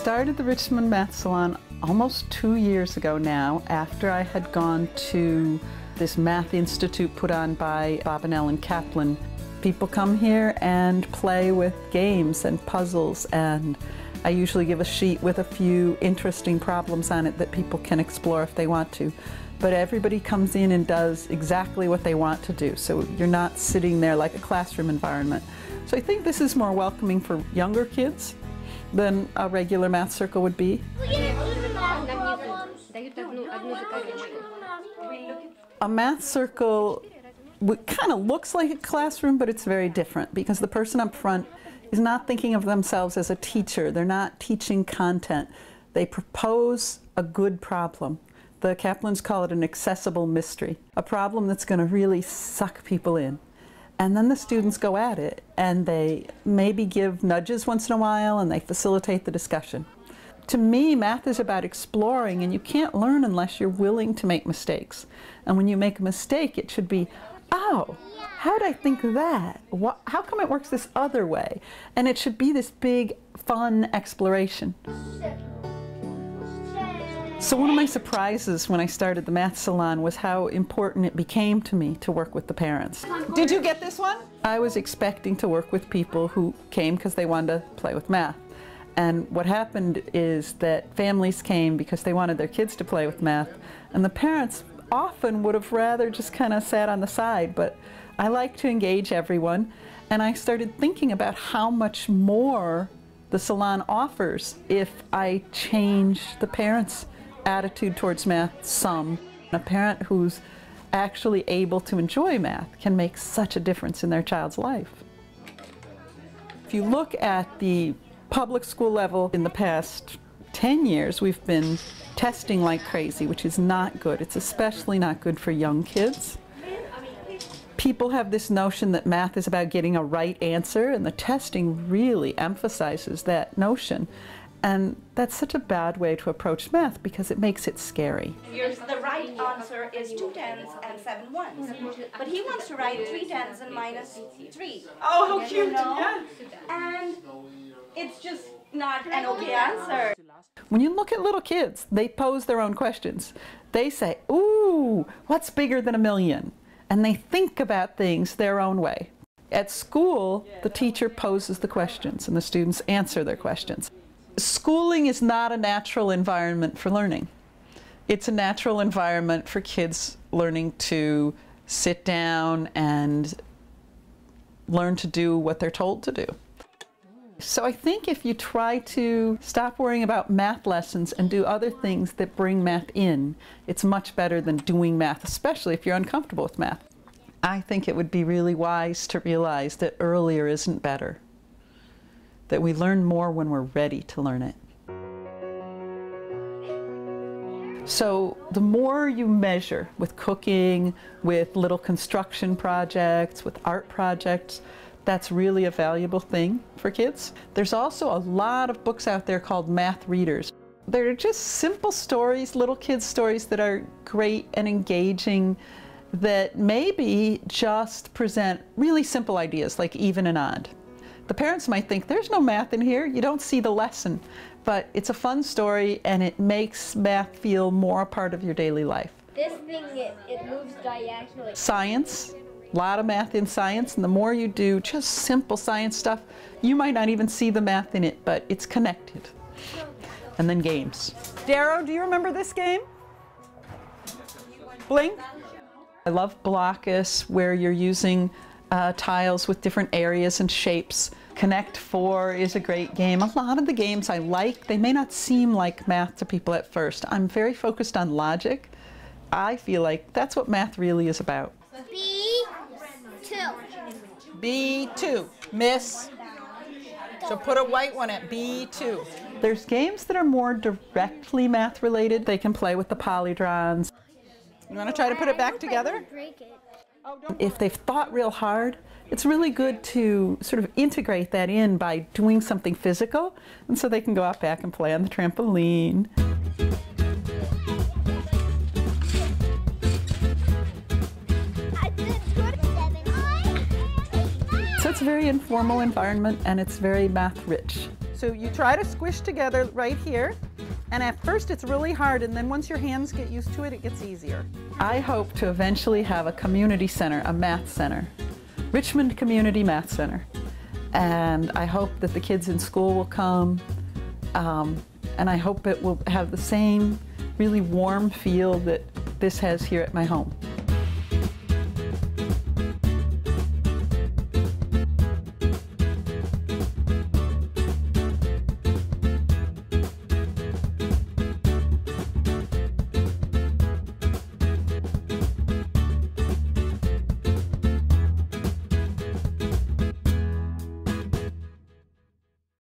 started the Richmond Math Salon almost 2 years ago now, after I had gone to this math institute put on by Bob and Ellen Kaplan. People come here and play with games and puzzles, and I usually give a sheet with a few interesting problems on it that people can explore if they want to. But everybody comes in and does exactly what they want to do, so you're not sitting there like a classroom environment. So I think this is more welcoming for younger kids than a regular math circle would be. A math circle kind of looks like a classroom, but it's very different because the person up front is not thinking of themselves as a teacher. They're not teaching content. They propose a good problem. The Kaplans call it an accessible mystery, a problem that's going to really suck people in. And then the students go at it, and they maybe give nudges once in a while, and they facilitate the discussion. To me, math is about exploring, and you can't learn unless you're willing to make mistakes. And when you make a mistake, it should be, oh, how did I think of that? How come it works this other way? And it should be this big, fun exploration. So one of my surprises when I started the Math Salon was how important it became to me to work with the parents. Did you get this one? I was expecting to work with people who came because they wanted to play with math. And what happened is that families came because they wanted their kids to play with math, and the parents often would have rather just kind of sat on the side, but I like to engage everyone, and I started thinking about how much more the salon offers if I change the parents' attitude towards math some. A parent who's actually able to enjoy math can make such a difference in their child's life. If you look at the public school level, in the past 10 years we've been testing like crazy, which is not good. It's especially not good for young kids. People have this notion that math is about getting a right answer, and the testing really emphasizes that notion. And that's such a bad way to approach math because it makes it scary. The right answer is 2 tens and 7 ones. But he wants to write 3 tens and minus 3. Oh, how cute! Yeah. And it's just not an okay answer. When you look at little kids, they pose their own questions. They say, ooh, what's bigger than a million? And they think about things their own way. At school, the teacher poses the questions and the students answer their questions. Schooling is not a natural environment for learning. It's a natural environment for kids learning to sit down and learn to do what they're told to do. So I think if you try to stop worrying about math lessons and do other things that bring math in, it's much better than doing math, especially if you're uncomfortable with math. I think it would be really wise to realize that earlier isn't better, that we learn more when we're ready to learn it. So the more you measure with cooking, with little construction projects, with art projects, that's really a valuable thing for kids. There's also a lot of books out there called math readers. They're just simple stories, little kids' stories that are great and engaging, that maybe just present really simple ideas like even and odd. The parents might think, there's no math in here, you don't see the lesson. But it's a fun story, and it makes math feel more a part of your daily life. This thing, it moves diagonally. Science. A lot of math in science, and the more you do just simple science stuff, you might not even see the math in it, but it's connected. And then games. Darrow, do you remember this game? Blink? I love Blockus, where you're using tiles with different areas and shapes. Connect 4 is a great game. A lot of the games I like, they may not seem like math to people at first. I'm very focused on logic. I feel like that's what math really is about. B2. B2, miss. So put a white one at B2. There's games that are more directly math related. They can play with the polydrons. You want to try to put it back together? If they've thought real hard, it's really good to sort of integrate that in by doing something physical, and so they can go out back and play on the trampoline. So it's a very informal environment, and it's very math rich. So you try to squish together right here, and at first it's really hard, and then once your hands get used to it, it gets easier. I hope to eventually have a community center, a math center, Richmond Community Math Center. And I hope that the kids in school will come, and I hope it will have the same really warm feel that this has here at my home.